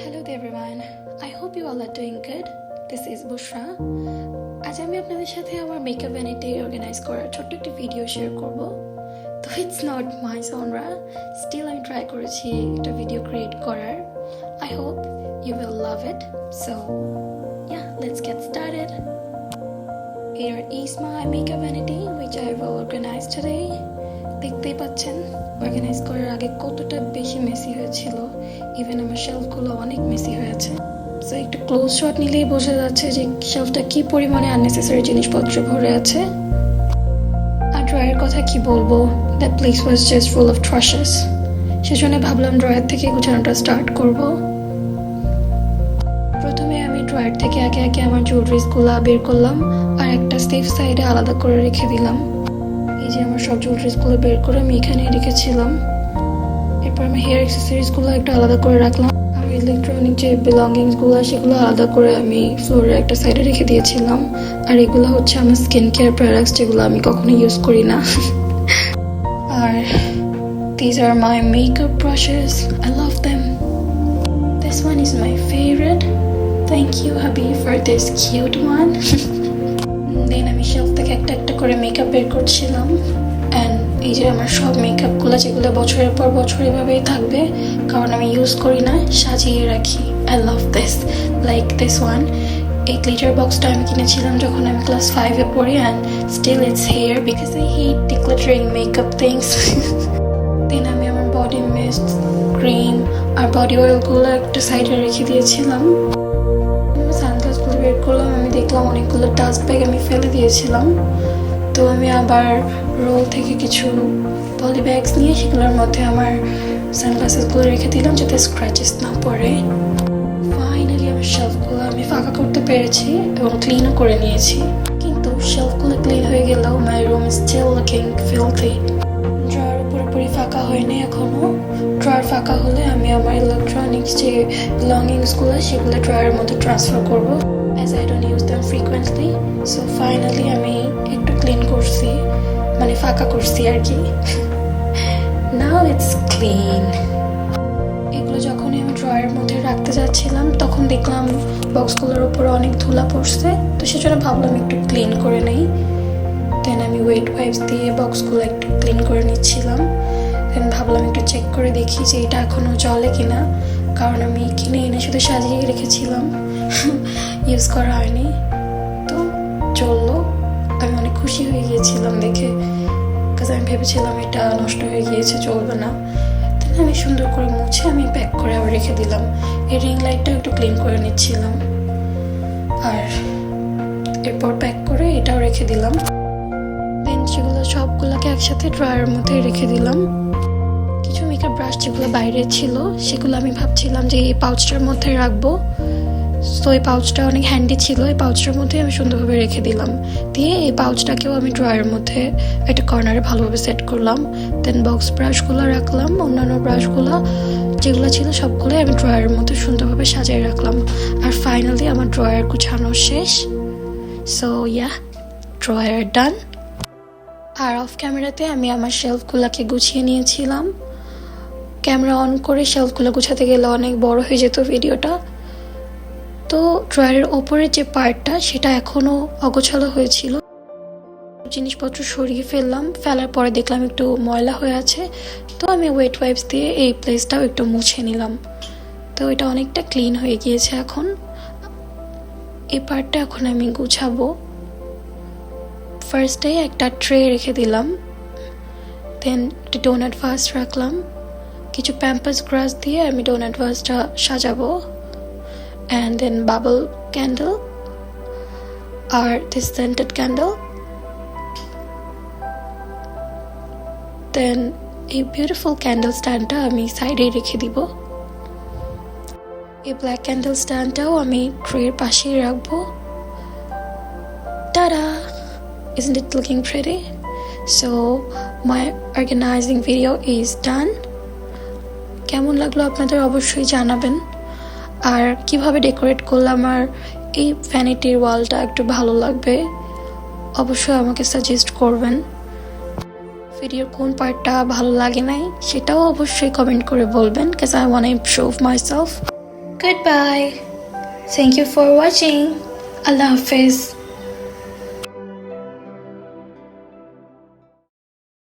Hello there everyone. I hope you all are doing good. This is Bushra. আজ আমি আপনাদের সাথে আমার মেকআপ ভ্যানিটি অর্গানাইজ করার ছোট্ট একটা ভিডিও শেয়ার করব। তো it's not my genre, still আমি ট্রাই করেছি একটা ভিডিও ক্রিয়েট করার। I hope you will love it. So yeah, let's get started. Here is my makeup vanity which I will organize today. দেখতেই পাচ্ছেন organise করার আগে কতটা বেশি মেসি হয়েছিল, ইভেন আমার শেলফগুলো অনেক মেসি হয়েছে। সো একটু ক্লোজ শট নিলেই বোঝা যাচ্ছে যে শেলফটা কি পরিমাণে আননেসেসারি জিনিসপত্র ভরে আছে। আর ড্রয়ারের কথা কি বলবো, that place was just full of trashes. সেজন্য ভাবলাম ড্রয়ার থেকে গুছানোটা স্টার্ট করব। প্রথমে আমি ড্রয়ার থেকে একে একে আমার জুয়েলারিসগুলো বের করলাম আর একটা সেফ সাইডে আলাদা করে রেখে দিলাম। এই যে আমার সব জুয়েলারিসগুলো বের করে আমি এখানে রেখেছিলাম। এরপর আমি হেয়ার অ্যাক্সেসরিজগুলো একটু আলাদা করে রাখলাম আর ইলেকট্রনিক যে বিলঙ্গিংসগুলো সেগুলো আলাদা করে আমি ফ্লোরের একটা সাইডে রেখে দিয়েছিলাম। আর এগুলো হচ্ছে আমার স্কিন কেয়ার প্রোডাক্টস যেগুলো আমি কখনো ইউজ করি না। আর these are my makeup brushes. I love them. This one is my favorite. Thank you hubby for this cute one. দেন আমি শেলফ থেকে একটা একটা করে মেকআপ বের করছিলাম। অ্যান্ড এই যে আমার সব মেকআপগুলো যেগুলো বছরের পর বছর এভাবেই থাকবে, কারণ আমি ইউজ করি না, সাজিয়ে রাখি। I love this, like this one. এই গ্লিটার বক্সটা আমি কিনেছিলাম যখন আমি ক্লাস 5-এ পড়ি, and still it's here because I hate decluttering makeup things. Then আমি আমার বডি মিস্ট, ক্রিম আর বডি অয়েলগুলো একটা সাইডে রেখে দিয়েছিলাম। সানগ্লাসগুলো বের করলাম, আমি দেখলাম অনেকগুলো ডাস্ট ব্যাগ আমি ফেলে দিয়েছিলাম। তো আমি আবার রোল থেকে কিছু পলি ব্যাগস নিয়ে সেগুলোর মধ্যে আমার সানগ্লাসেসগুলো রেখে দিলাম যাতে স্ক্র্যাচেস না পড়ে। ফাইনালি আমার শেলফগুলো আমি ফাঁকা করতে পেরেছি এবং ক্লিনও করে নিয়েছি। কিন্তু শেলফগুলো ক্লিন হয়ে গেলেও my room is still looking filthy. Drawer পুরোপুরি ফাঁকা হয়নি এখনো। ড্রয়ার ফাঁকা হলে আমি আমার ইলেকট্রনিক্স যে বিলঙ্গিংসগুলো সেগুলো ড্রয়ারের মধ্যে ট্রান্সফার করবো, as I don't use them frequently. So finally আমি একটু ক্লিন করছি, মানে ফাঁকা করছি আর কি। Now it's clean. এগুলো যখনই আমি ড্রয়ারের মধ্যে রাখতে যাচ্ছিলাম তখন দেখলাম বক্সগুলোর উপরে অনেক ধুলা পড়ছে, তো সেজন্য ভাবলাম একটু ক্লিন করে নেই। দেন আমি ওয়েট ওয়াইপস দিয়ে বক্সগুলো একটু ক্লিন করে নিচ্ছিলাম। দেন ভাবলাম একটু চেক করে দেখি যে এটা এখনও চলে কিনা, কারণ আমি কিনে এনে শুধু সাজিয়ে রেখেছিলাম, ইউজ করা হয়নি। তো চললো, আমি অনেক খুশি হয়ে গিয়েছিলাম দেখে, কাজ আমি ভেবেছিলাম এটা নষ্ট হয়ে গিয়েছে, চলবে না। দেন আমি সুন্দর করে মুছে আমি প্যাক করে আবার রেখে দিলাম। এই রিং লাইটটাও একটু ক্লিন করে নিচ্ছিলাম আর এরপর প্যাক করে এটাও রেখে দিলাম। দেন সেগুলো সবগুলোকে একসাথে ড্রয়ারের মধ্যে রেখে দিলাম। কিছু মেকআপ ব্রাশ যেগুলো বাইরে ছিল সেগুলো আমি ভাবছিলাম যে এই পাউচটার মধ্যে রাখবো। তো এই পাউচটা অনেক হ্যান্ডি ছিল, এই পাউচটার মধ্যে আমি সুন্দরভাবে রেখে দিলাম। দিয়ে এই পাউচটাকেও আমি ড্রয়ারের মধ্যে একটা কর্নারে ভালোভাবে সেট করলাম। দেন বক্স ব্রাশগুলো রাখলাম, অন্যান্য ব্রাশগুলো যেগুলো ছিল সবগুলোই আমি ড্রয়ারের মধ্যে সুন্দরভাবে সাজিয়ে রাখলাম। আর ফাইনালি আমার ড্রয়ার গুছানো শেষ। So yeah, drawer done. আর অফ ক্যামেরাতে আমি আমার শেলফগুলোকে গুছিয়ে নিয়েছিলাম। ক্যামেরা অন করে শেলফগুলো গুছাতে গেলে অনেক বড় হয়ে যেত ভিডিওটা। তো ড্রয়ারের ওপরের যে পার্টটা সেটা এখনও অগোছালো হয়েছিল, জিনিসপত্র সরিয়ে ফেললাম। ফেলার পরে দেখলাম একটু ময়লা হয়ে আছে, তো আমি ওয়েট ওয়াইপস দিয়ে এই প্লেসটাও একটু মুছে নিলাম। তো এটা অনেকটা ক্লিন হয়ে গিয়েছে এখন। এই পার্টটা এখন আমি গুছাবো। ফার্স্টে একটা ট্রে রেখে দিলাম, দেন একটা ডোনাট ভাস রাখলাম। কিছু প্যাম্পাস গ্রাস দিয়ে আমি ডোনাট ভাসটা সাজাবো। And then bubble candle or this scented candle. Then a beautiful candle stand আমি সাইডে রেখে দিব। এই ব্ল্যাক ক্যান্ডেল স্ট্যান্ডটাও আমি ট্রের পাশেই রাখবো। Ta-da! Isn't it looking pretty? So my organizing video is done. কেমন লাগলো আপনাদের অবশ্যই জানাবেন। আর কিভাবে ডেকোরেট করলে আমার এই ভ্যানিটির ওয়ালটা একটু ভালো লাগবে অবশ্যই আমাকে সাজেস্ট করবেন। ভিডিওর কোন পার্টটা ভালো লাগে নাই সেটাও অবশ্যই কমেন্ট করে বলবেন, because I want to improve myself. Goodbye. Thank you for watching. Allah Hafiz.